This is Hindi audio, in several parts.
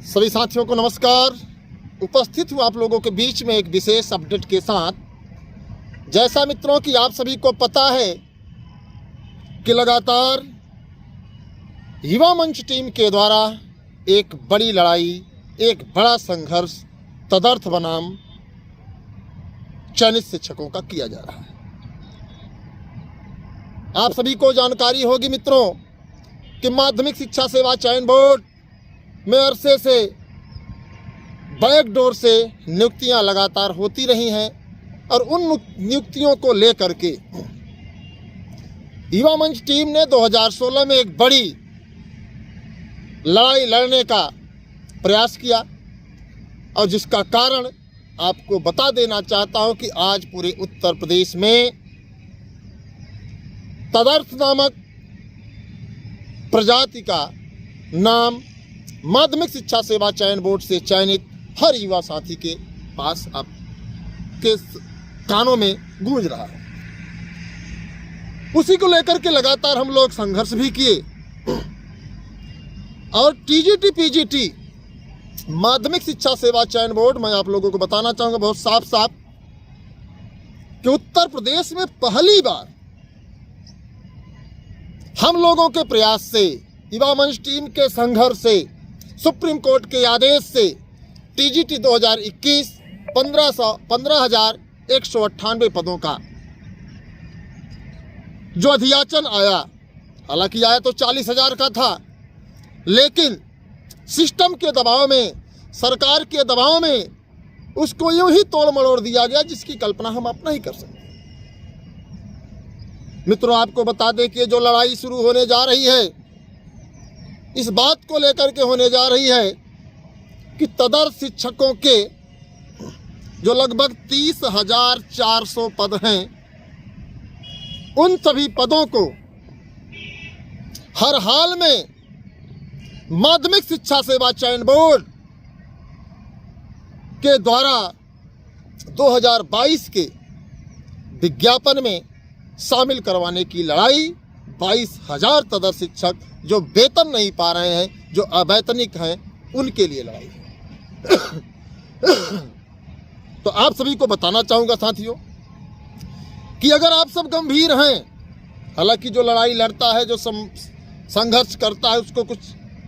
सभी साथियों को नमस्कार। उपस्थित हूँ आप लोगों के बीच में एक विशेष अपडेट के साथ। जैसा मित्रों कि आप सभी को पता है कि लगातार युवा मंच टीम के द्वारा एक बड़ी लड़ाई, एक बड़ा संघर्ष तदर्थ बनाम चयनित शिक्षकों का किया जा रहा है। आप सभी को जानकारी होगी मित्रों कि माध्यमिक शिक्षा सेवा चयन बोर्ड में अरसे से बैकडोर से नियुक्तियां लगातार होती रही हैं और उन नियुक्तियों को लेकर के युवा मंच टीम ने 2016 में एक बड़ी लड़ाई लड़ने का प्रयास किया और जिसका कारण आपको बता देना चाहता हूं कि आज पूरे उत्तर प्रदेश में तदर्थ नामक प्रजाति का नाम माध्यमिक शिक्षा सेवा चयन बोर्ड से चयनित हर युवा साथी के पास आपके कानों में गूंज रहा है। उसी को लेकर के लगातार हम लोग संघर्ष भी किए और टीजीटी पीजीटी माध्यमिक शिक्षा सेवा चयन बोर्ड, मैं आप लोगों को बताना चाहूंगा बहुत साफ साफ कि उत्तर प्रदेश में पहली बार हम लोगों के प्रयास से, युवा मंच टीम के संघर्ष से, सुप्रीम कोर्ट के आदेश से टीजीटी 2021 15,198 पदों का जो अधियाचन आया, हालांकि आया तो 40,000 का था, लेकिन सिस्टम के दबाव में, सरकार के दबाव में उसको यूं ही तोड़ मरोड़ दिया गया जिसकी कल्पना हम अपना ही कर सकते। मित्रों, आपको बता दें कि जो लड़ाई शुरू होने जा रही है इस बात को लेकर के होने जा रही है कि तदर्थ शिक्षकों के जो लगभग 30,400 पद हैं, उन सभी पदों को हर हाल में माध्यमिक शिक्षा सेवा चयन बोर्ड के द्वारा 2022 के विज्ञापन में शामिल करवाने की लड़ाई 22,000 तदर्थ शिक्षक जो वेतन नहीं पा रहे हैं, जो अवैतनिक हैं, उनके लिए लड़ाई है। तो आप सभी को बताना चाहूंगा साथियों कि अगर आप सब गंभीर हैं, हालांकि जो लड़ाई लड़ता है, जो संघर्ष करता है, उसको कुछ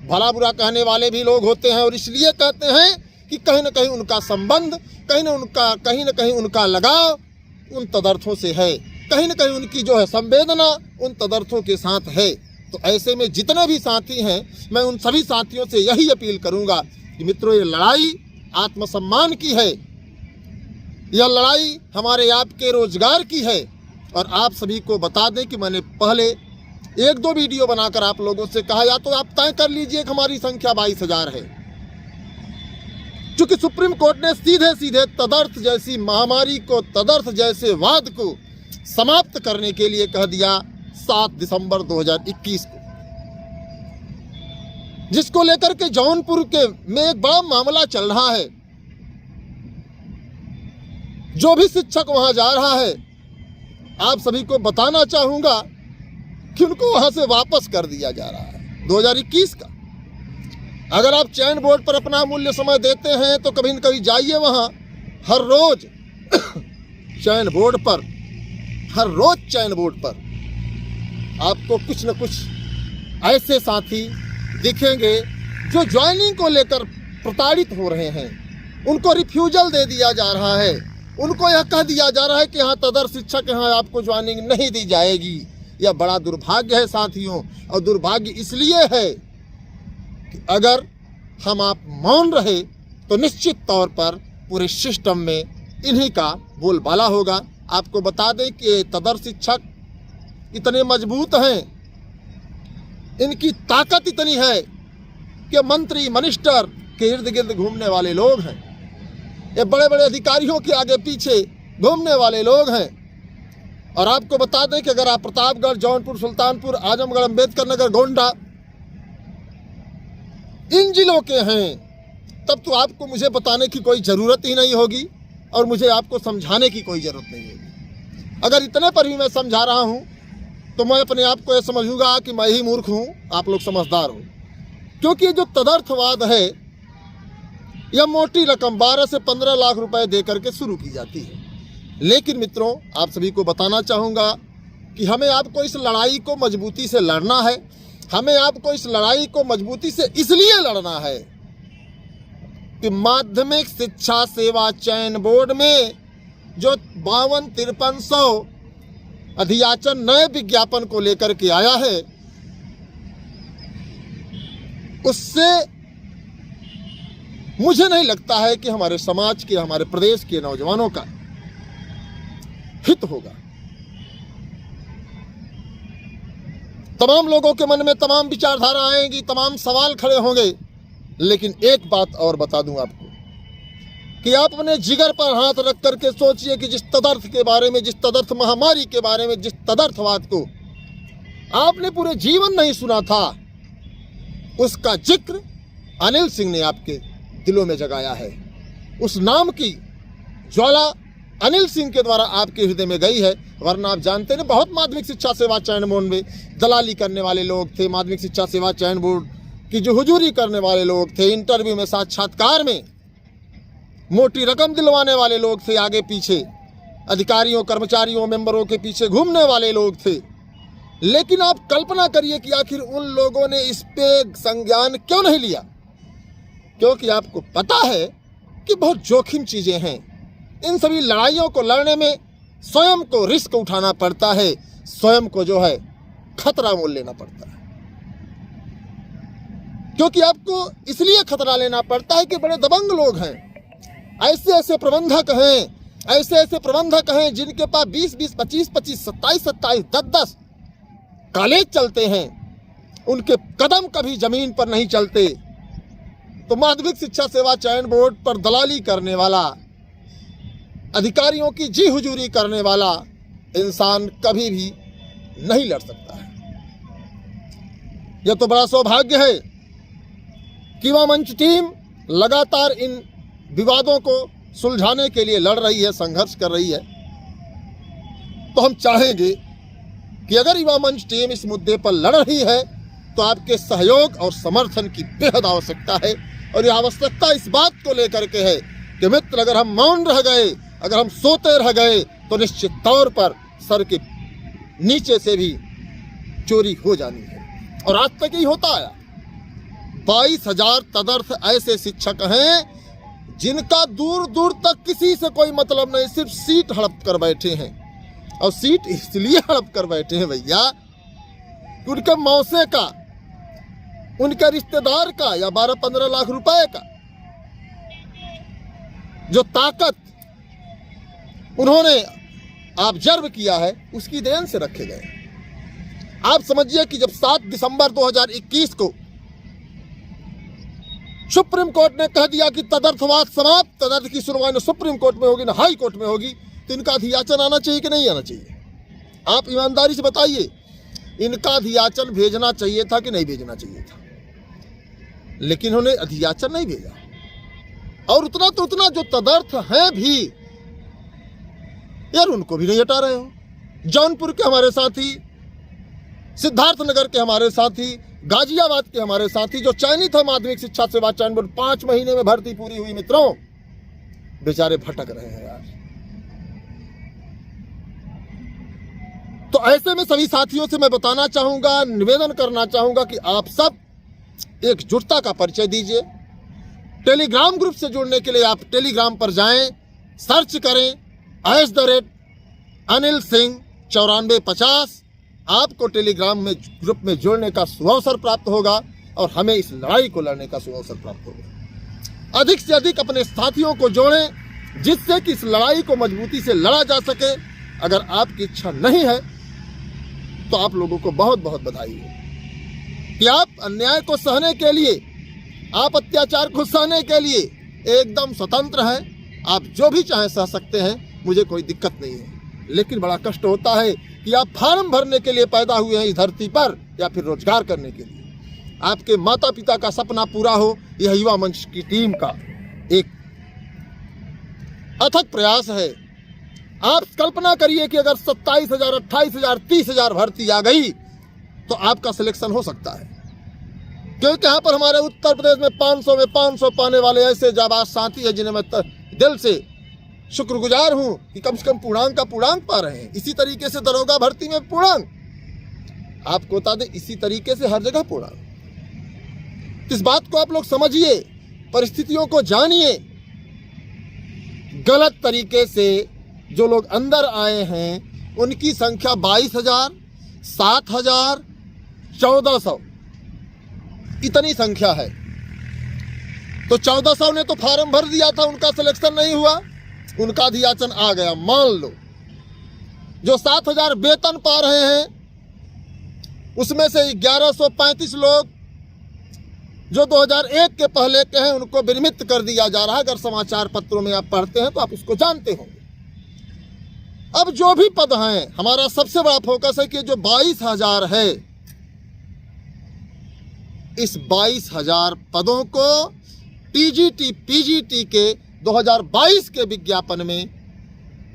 भला बुरा कहने वाले भी लोग होते हैं और इसलिए कहते हैं कि कहीं ना कहीं उनका संबंध, कहीं ना कहीं उनका लगाव उन तदर्थों से है, कहीं ना कहीं उनकी जो है संवेदना उन तदर्थों के साथ है। तो ऐसे में जितने भी साथी हैं, मैं उन सभी साथियों से यही अपील करूंगा कि मित्रों, ये लड़ाई आत्मसम्मान की है, यह लड़ाई हमारे आपके रोजगार की है। और आप सभी को बता दें कि मैंने पहले 1-2 वीडियो बनाकर आप लोगों से कहा, या तो आप तय कर लीजिए कि हमारी संख्या 22,000 है, क्योंकि सुप्रीम कोर्ट ने सीधे सीधे तदर्थ जैसी महामारी को, तदर्थ जैसे वाद को समाप्त करने के लिए कह दिया 7 दिसंबर 2021 को, जिसको लेकर के जौनपुर के में एक बड़ा मामला चल रहा है। जो भी शिक्षक वहां जा रहा है, आप सभी को बताना चाहूंगा कि उनको वहां से वापस कर दिया जा रहा है 2021 का। अगर आप चयन बोर्ड पर अपना मूल्य समय देते हैं तो कभी न कभी जाइए वहां। हर रोज चयन बोर्ड पर आपको कुछ न कुछ ऐसे साथी दिखेंगे जो ज्वाइनिंग को लेकर प्रताड़ित हो रहे हैं, उनको रिफ्यूजल दे दिया जा रहा है, उनको यह कह दिया जा रहा है कि यहाँ तदर्थ शिक्षक, यहाँ आपको ज्वाइनिंग नहीं दी जाएगी। यह बड़ा दुर्भाग्य है साथियों, और दुर्भाग्य इसलिए है कि अगर हम आप मौन रहे तो निश्चित तौर पर पूरे सिस्टम में इन्हीं का बोलबाला होगा। आपको बता दें कि तदर्थ शिक्षक इतने मजबूत हैं, इनकी ताकत इतनी है कि मंत्री मिनिस्टर के इर्द गिर्द घूमने वाले लोग हैं, ये बड़े बड़े अधिकारियों के आगे पीछे घूमने वाले लोग हैं। और आपको बता दें कि अगर आप प्रतापगढ़, जौनपुर, सुल्तानपुर, आजमगढ़, अम्बेडकर नगर, गोंडा इन जिलों के हैं, तब तो आपको मुझे बताने की कोई ज़रूरत ही नहीं होगी और मुझे आपको समझाने की कोई ज़रूरत नहीं होगी। अगर इतने पर भी मैं समझा रहा हूं तो मैं अपने आप को यह समझूंगा कि मैं ही मूर्ख हूं, आप लोग समझदार हो। क्योंकि जो तदर्थवाद है यह मोटी रकम 12 से 15 लाख रुपए दे करके शुरू की जाती है। लेकिन मित्रों, आप सभी को बताना चाहूँगा कि हमें आपको इस लड़ाई को मजबूती से लड़ना है। हमें आपको इस लड़ाई को मजबूती से इसलिए लड़ना है कि माध्यमिक शिक्षा सेवा चयन बोर्ड में जो 52-5300 अधियाचन नए विज्ञापन को लेकर के आया है, उससे मुझे नहीं लगता है कि हमारे समाज के, हमारे प्रदेश के नौजवानों का हित होगा। तमाम लोगों के मन में तमाम विचारधारा आएंगी, तमाम सवाल खड़े होंगे। लेकिन एक बात और बता दूं आपको कि आप अपने जिगर पर हाथ रख करके सोचिए कि जिस तदर्थ के बारे में, जिस तदर्थ महामारी के बारे में, जिस तदर्थवाद को आपने पूरे जीवन नहीं सुना था, उसका जिक्र अनिल सिंह ने आपके दिलों में जगाया है। उस नाम की ज्वाला अनिल सिंह के द्वारा आपके हृदय में गई है। वरना आप जानते हैं, बहुत माध्यमिक शिक्षा सेवा चयन बोर्ड में दलाली करने वाले लोग थे, माध्यमिक शिक्षा सेवा चयन बोर्ड की जो हुजूरी करने वाले लोग थे, इंटरव्यू में, साक्षात्कार में मोटी रकम दिलवाने वाले लोग थे, आगे पीछे अधिकारियों, कर्मचारियों, मेंबरों के पीछे घूमने वाले लोग थे। लेकिन आप कल्पना करिए कि आखिर उन लोगों ने इस पे संज्ञान क्यों नहीं लिया? क्योंकि आपको पता है कि बहुत जोखिम चीजें हैं। इन सभी लड़ाइयों को लड़ने में स्वयं को रिस्क उठाना पड़ता है, स्वयं को जो है खतरा मोल लेना पड़ता है। क्योंकि आपको इसलिए खतरा लेना पड़ता है कि बड़े दबंग लोग हैं, ऐसे ऐसे प्रबंधक हैं जिनके पास 20-20, 25-25, 27-27, 10-10 कॉलेज चलते हैं, उनके कदम कभी जमीन पर नहीं चलते। तो माध्यमिक शिक्षा सेवा चयन बोर्ड पर दलाली करने वाला, अधिकारियों की जी हुजूरी करने वाला इंसान कभी भी नहीं लड़ सकता है। यह तो बड़ा सौभाग्य है कि युवा मंच टीम लगातार इन विवादों को सुलझाने के लिए लड़ रही है, संघर्ष कर रही है। तो हम चाहेंगे कि अगर युवा मंच टीम इस मुद्दे पर लड़ रही है तो आपके सहयोग और समर्थन की बेहद आवश्यकता है। और यह आवश्यकता इस बात को लेकर के है कि मित्र, अगर हम मौन रह गए, अगर हम सोते रह गए, तो निश्चित तौर पर सर के नीचे से भी चोरी हो जानी है। और आज तक ही होता आया। 22,000 तदर्थ ऐसे शिक्षक हैं जिनका दूर दूर तक किसी से कोई मतलब नहीं, सिर्फ सीट हड़प कर बैठे हैं। और सीट इसलिए हड़प कर बैठे हैं भैया कि उनके मौसे का, उनके रिश्तेदार का या 12-15 लाख रुपए का जो ताकत उन्होंने ऑब्जर्व किया है, उसकी देन से रखे गए। आप समझिए कि जब 7 दिसंबर 2021 को सुप्रीम कोर्ट ने कह दिया कि तदर्थवाद समाप्त, तदर्थ की सुनवाई न सुप्रीम कोर्ट में होगी न हाई कोर्ट में होगी, तो इनका अधियाचन आना चाहिए कि नहीं आना चाहिए? आप ईमानदारी से बताइए, इनका अधियाचन भेजना चाहिए था कि नहीं भेजना चाहिए था? लेकिन उन्होंने अधियाचन नहीं भेजा। और उतना तो उतना जो तदर्थ हैं भी यार, उनको भी नहीं हटा रहे हो। जौनपुर के हमारे साथी, सिद्धार्थनगर के हमारे साथी, गाजियाबाद के हमारे साथी जो चयनित है माध्यमिक शिक्षा सेवा चयन बोर्ड, 5 महीने में भर्ती पूरी हुई मित्रों, बेचारे भटक रहे हैं यार। तो ऐसे में सभी साथियों से मैं बताना चाहूंगा, निवेदन करना चाहूंगा कि आप सब एकजुटता का परिचय दीजिए। टेलीग्राम ग्रुप से जुड़ने के लिए आप टेलीग्राम पर जाएं, सर्च करें @अनिल सिंह 9450। आपको टेलीग्राम में ग्रुप में जुड़ने का सुअवसर प्राप्त होगा और हमें इस लड़ाई को लड़ने का सुअवसर प्राप्त होगा। अधिक से अधिक अपने साथियों को जोड़ें जिससे कि इस लड़ाई को मजबूती से लड़ा जा सके। अगर आपकी इच्छा नहीं है तो आप लोगों को बहुत बहुत बधाई हो कि आप अन्याय को सहने के लिए, आप अत्याचार को सहने के लिए एकदम स्वतंत्र हैं। आप जो भी चाहें सह सकते हैं, मुझे कोई दिक्कत नहीं है। लेकिन बड़ा कष्ट होता है कि आप फार्म भरने के लिए पैदा हुए हैं इस धरती पर या फिर रोजगार करने के लिए। आपके माता पिता का सपना पूरा हो, यह युवा मंच की टीम का एक अथक प्रयास है। आप कल्पना करिए कि अगर 27,000, 28,000, 30,000 भर्ती आ गई तो आपका सिलेक्शन हो सकता है। क्योंकि यहाँ पर हमारे उत्तर प्रदेश में 500 में 500 पाने वाले ऐसे जाबाज साथी हैं जिन्हें मैं दिल से शुक्रगुजार हूँ कि कम से कम पूर्णांक का पूर्णांक पा रहे हैं। इसी तरीके से दरोगा भर्ती में पूर्णांक, आपको बता दें इसी तरीके से हर जगह पूर्णांक। इस बात को आप लोग समझिए, परिस्थितियों को जानिए। गलत तरीके से जो लोग अंदर आए हैं उनकी संख्या 22,000, 7,000, 1,400 इतनी संख्या है। तो 1,400 ने तो फार्म भर दिया था, उनका सिलेक्शन नहीं हुआ, उनका अधियाचन आ गया। मान लो जो 7,000 वेतन पा रहे हैं उसमें से 1,135 लोग जो 2001 के पहले के हैं उनको विनिमित कर दिया जा रहा है। अगर समाचार पत्रों में आप पढ़ते हैं तो आप उसको जानते होंगे। अब जो भी पद हैं, हमारा सबसे बड़ा फोकस है कि जो 22,000 है, इस 22,000 पदों को टीजीटी पीजीटी के 2022 के विज्ञापन में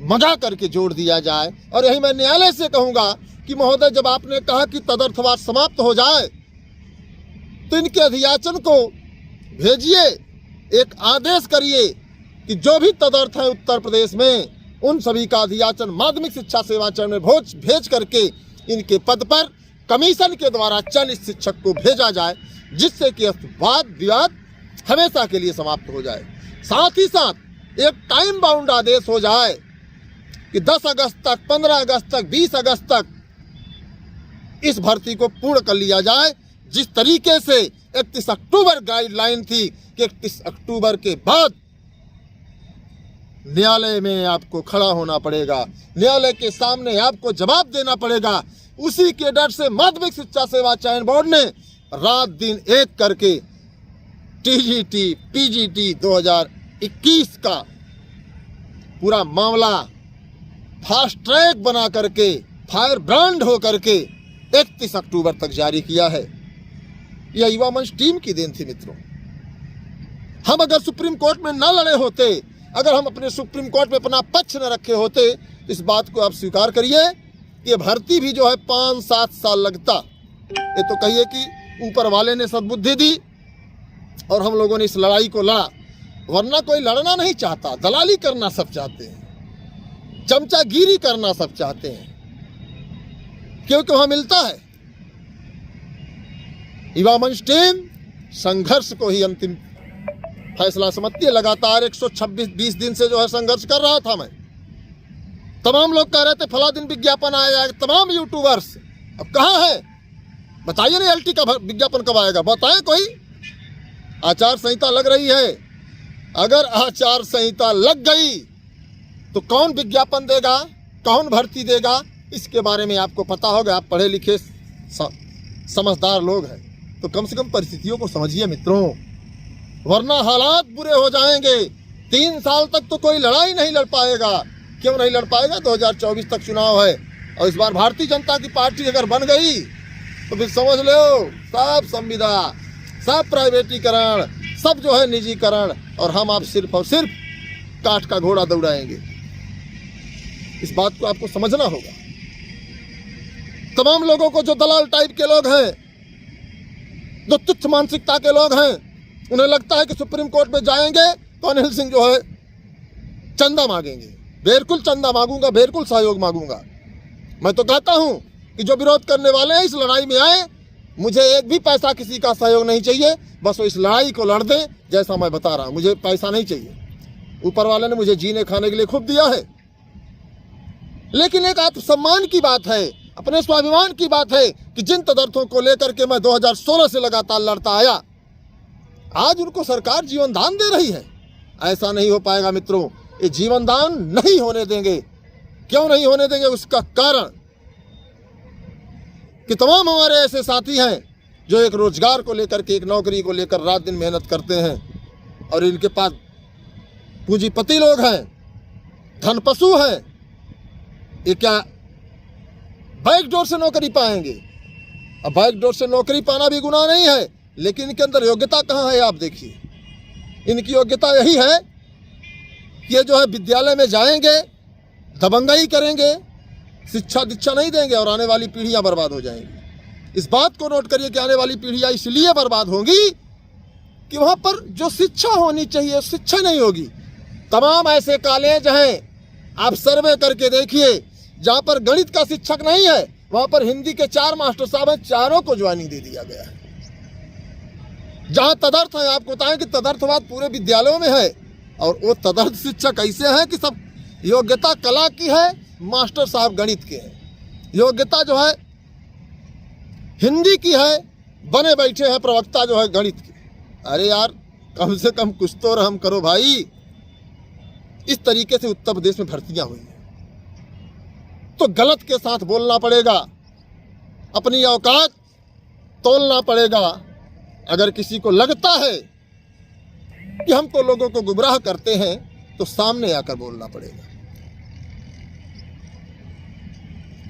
मंगा करके जोड़ दिया जाए। और यही मैं न्यायालय से कहूंगा कि महोदय, जब आपने कहा कि तदर्थवाद समाप्त हो जाए तो इनके अधियाचन को भेजिए, एक आदेश करिए कि जो भी तदर्थ है उत्तर प्रदेश में उन सभी का अधियाचन माध्यमिक शिक्षा सेवा चरण में भेज करके इनके पद पर कमीशन के द्वारा चयनित शिक्षक को भेजा जाए, जिससे कि वाद विवाद हमेशा के लिए समाप्त हो जाए। साथ ही साथ एक टाइम बाउंड आदेश हो जाए कि 10 अगस्त तक, 15 अगस्त तक, 20 अगस्त तक इस भर्ती को पूर्ण कर लिया जाए। जिस तरीके से 31 अक्टूबर गाइडलाइन थी कि 31 अक्टूबर के बाद न्यायालय में आपको खड़ा होना पड़ेगा, न्यायालय के सामने आपको जवाब देना पड़ेगा, उसी के डर से माध्यमिक शिक्षा सेवा चयन बोर्ड ने रात दिन एक करके टीजीटी पीजीटी 2021 का पूरा मामला फास्ट ट्रैक बना करके, फायर ब्रांड हो करके 31 अक्टूबर तक जारी किया है। यह युवा मंच टीम की देन थी मित्रों। हम अगर सुप्रीम कोर्ट में ना लड़े होते, अगर हम अपने सुप्रीम कोर्ट में अपना पक्ष न रखे होते, इस बात को आप स्वीकार करिए कि भर्ती भी जो है 5-7 साल लगता। ये तो कहिए कि ऊपर वाले ने सद्बुद्धि दी और हम लोगों ने इस लड़ाई को लड़ा, वरना कोई लड़ना नहीं चाहता। दलाली करना सब चाहते हैं, चमचागिरी करना सब चाहते हैं, क्योंकि वहां मिलता है। युवा मंच टीम संघर्ष को ही अंतिम फैसला समझती है। लगातार 126 दिन से जो है संघर्ष कर रहा था मैं। तमाम लोग कह रहे थे फला दिन विज्ञापन आएगा, तमाम यूट्यूबर्स। अब कहाँ है बताइए ना, एलटी का विज्ञापन कब आएगा बताएं कोई। आचार संहिता लग रही है, अगर आचार संहिता लग गई तो कौन विज्ञापन देगा, कौन भर्ती देगा, इसके बारे में आपको पता होगा। आप पढ़े लिखे समझदार लोग हैं, तो कम से कम परिस्थितियों को समझिए मित्रों, वरना हालात बुरे हो जाएंगे। 3 साल तक तो कोई लड़ाई नहीं लड़ पाएगा। क्यों नहीं लड़ पाएगा? 2024 तक चुनाव है और इस बार भारतीय जनता की पार्टी अगर बन गई तो फिर समझ लो सब संविदा, सब प्राइवेटीकरण, सब जो है निजीकरण, और हम आप सिर्फ और सिर्फ काठ का घोड़ा दौड़ाएंगे। इस बात को आपको समझना होगा। तमाम लोगों को जो दलाल टाइप के लोग हैं, जो तुच्छ मानसिकता के लोग हैं, उन्हें लगता है कि सुप्रीम कोर्ट में जाएंगे तो अनिल सिंह जो है चंदा मांगेंगे। बिल्कुल चंदा मांगूंगा, बिल्कुल सहयोग मांगूंगा। मैं तो कहता हूं कि जो विरोध करने वाले हैं इस लड़ाई में आए, मुझे एक भी पैसा किसी का सहयोग नहीं चाहिए, बस वो इस लड़ाई को लड़ दें जैसा मैं बता रहा हूं। मुझे पैसा नहीं चाहिए, ऊपर वाले ने मुझे जीने खाने के लिए खूब दिया है। लेकिन एक आत्मसम्मान की बात है, अपने स्वाभिमान की बात है कि जिन तदर्थों को लेकर के मैं 2016 से लगातार लड़ता आया, आज उनको सरकार जीवन दान दे रही है। ऐसा नहीं हो पाएगा मित्रों, ये जीवन दान नहीं होने देंगे। क्यों नहीं होने देंगे? उसका कारण कि तमाम हमारे ऐसे साथी हैं जो एक रोजगार को लेकर के, एक नौकरी को लेकर रात दिन मेहनत करते हैं, और इनके पास पूंजीपति लोग हैं, धनपशु हैं। ये क्या बैकडोर से नौकरी पाएंगे? अब बैकडोर से नौकरी पाना भी गुनाह नहीं है, लेकिन इनके अंदर योग्यता कहाँ है? आप देखिए, इनकी योग्यता यही है कि ये जो है विद्यालय में जाएंगे, दबंगाई करेंगे, शिक्षा दीक्षा नहीं देंगे और आने वाली पीढ़ियां बर्बाद हो जाएंगी। इस बात को नोट करिए कि आने वाली पीढ़ियां इसलिए बर्बाद होंगी कि वहां पर जो शिक्षा होनी चाहिए शिक्षा नहीं होगी। तमाम ऐसे कॉलेज हैं, आप सर्वे करके देखिए, जहां पर गणित का शिक्षक नहीं है वहां पर हिंदी के 4 मास्टर साहब हैं, चारों को ज्वाइनिंग दे दिया गया है। जहां तदर्थ है, आपको बताएं कि तदर्थवाद पूरे विद्यालयों में है, और वो तदर्थ शिक्षक ऐसे हैं कि सब योग्यता कला की है, मास्टर साहब गणित के हैं। योग्यता जो है हिंदी की है, बने बैठे हैं प्रवक्ता जो है गणित के। अरे यार, कम से कम कुछ तो रहम करो भाई। इस तरीके से उत्तर प्रदेश में भर्तियां हुई हैं, तो गलत के साथ बोलना पड़ेगा, अपनी औकात तोलना पड़ेगा। अगर किसी को लगता है कि हम तो लोगों को गुमराह करते हैं तो सामने आकर बोलना पड़ेगा।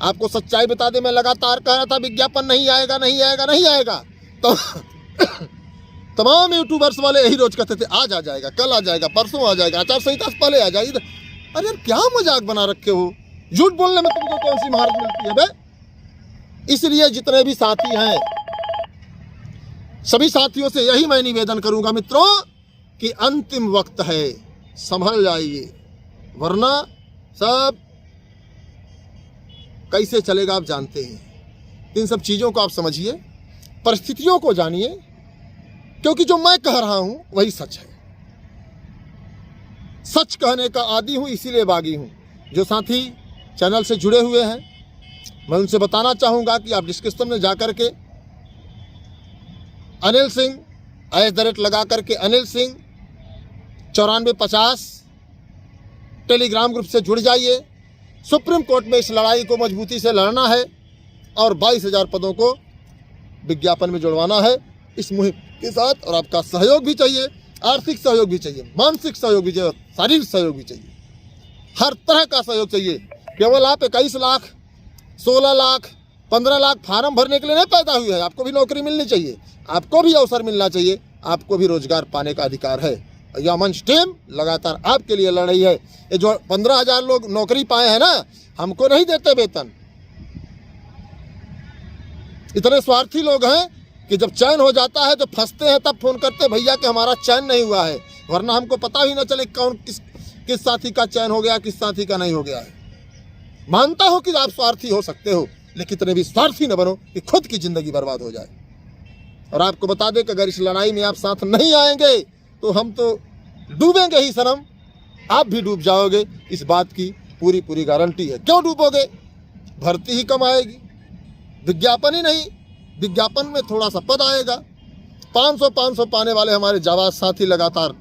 आपको सच्चाई बता दे, मैं लगातार कह रहा था विज्ञापन नहीं आएगा नहीं आएगा नहीं आएगा, तो तमाम यूट्यूबर्स वाले यही रोज कहते थे आज आ जाएगा, कल आ जाएगा, परसों आ जाएगा, आचार संहिता से पहले आ जाएगी। अरे यार, क्या मजाक बना रखे हो? झूठ बोलने में तुमको कौन सी महारत मिलती है बे? इसलिए जितने भी साथी हैं, सभी साथियों से यही मैं निवेदन करूंगा मित्रों कि अंतिम वक्त है, संभल जाइए, वरना सब कैसे चलेगा आप जानते हैं। इन सब चीज़ों को आप समझिए, परिस्थितियों को जानिए, क्योंकि जो मैं कह रहा हूं वही सच है। सच कहने का आदी हूं, इसीलिए बागी हूं। जो साथी चैनल से जुड़े हुए हैं, मैं उनसे बताना चाहूंगा कि आप डिस्क्रिप्शन में जाकर के अनिल सिंह @ लगा करके अनिल सिंह 9450 टेलीग्राम ग्रुप से जुड़ जाइए। सुप्रीम कोर्ट में इस लड़ाई को मजबूती से लड़ना है और 22,000 पदों को विज्ञापन में जुड़वाना है इस मुहिम के साथ। और आपका सहयोग भी चाहिए, आर्थिक सहयोग भी चाहिए, मानसिक सहयोग भी चाहिए, शारीरिक सहयोग भी चाहिए, हर तरह का सहयोग चाहिए। केवल आप 21 लाख 16 लाख 15 लाख फार्म भरने के लिए नहीं पैदा हुए हैं। आपको भी नौकरी मिलनी चाहिए, आपको भी अवसर मिलना चाहिए, आपको भी रोजगार पाने का अधिकार है। यह मंच टीम लगातार आपके लिए लड़ रही है। ये जो 15,000 लोग नौकरी पाए हैं ना, हमको नहीं देते वेतन। इतने स्वार्थी लोग हैं कि जब चयन हो जाता है, जब फंसते हैं, तब फोन करते हैं भैया कि हमारा चयन नहीं हुआ है, वरना हमको पता ही ना चले कौन किस साथी का चयन हो गया, किस साथी का नहीं हो गया है। मानता हूं कि आप स्वार्थी हो सकते हो, लेकिन इतने भी स्वार्थी न बनो कि खुद की जिंदगी बर्बाद हो जाए। और आपको बता दें कि अगर इस लड़ाई में आप साथ नहीं आएंगे तो हम तो डूबेंगे ही सनम, आप भी डूब जाओगे, इस बात की पूरी गारंटी है। क्यों डूबोगे? भर्ती ही कम आएगी, विज्ञापन ही नहीं, विज्ञापन में थोड़ा सा पद आएगा। 500 पाने वाले हमारे जाबाज साथी लगातार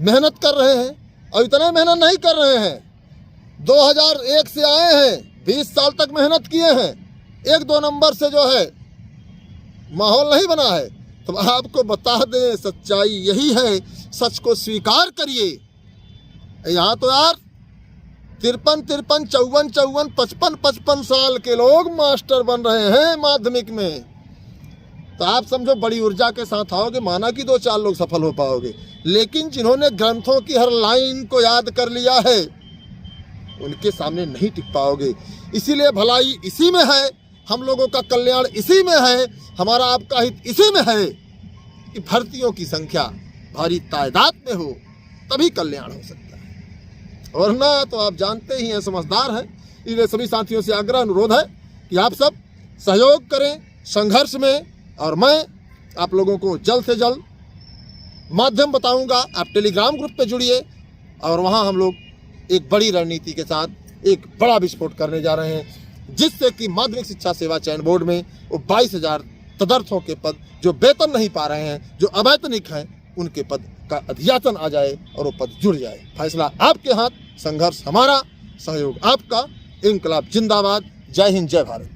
मेहनत कर रहे हैं, और इतना मेहनत नहीं कर रहे हैं। 2001 से आए हैं, 20 साल तक मेहनत किए हैं, 1-2 नंबर से जो है माहौल नहीं बना है। तो आपको बता दें, सच्चाई यही है, सच को स्वीकार करिए। यहाँ तो यार 53, 54, 55 साल के लोग मास्टर बन रहे हैं माध्यमिक में। तो आप समझो बड़ी ऊर्जा के साथ आओगे, माना कि 2-4 लोग सफल हो पाओगे, लेकिन जिन्होंने ग्रंथों की हर लाइन को याद कर लिया है उनके सामने नहीं टिक पाओगे। इसीलिए भलाई इसी में है, हम लोगों का कल्याण इसी में है, हमारा आपका हित इसी में है कि भर्तियों की संख्या भारी तादाद में हो, तभी कल्याण हो सकता है। वरना तो आप जानते ही हैं, समझदार हैं। इसलिए सभी साथियों से आग्रह अनुरोध है कि आप सब सहयोग करें संघर्ष में, और मैं आप लोगों को जल्द से जल्द माध्यम बताऊंगा। आप टेलीग्राम ग्रुप पे जुड़िए, और वहाँ हम लोग एक बड़ी रणनीति के साथ एक बड़ा विस्फोट करने जा रहे हैं, जिससे कि माध्यमिक शिक्षा सेवा चयन बोर्ड में वो 22,000 तदर्थों के पद जो वेतन नहीं पा रहे हैं, जो अवैतनिक हैं, उनके पद का अध्यासन आ जाए और वो पद जुड़ जाए। फैसला आपके हाथ, संघर्ष हमारा, सहयोग आपका। इंकलाब जिंदाबाद। जय हिंद, जय भारत।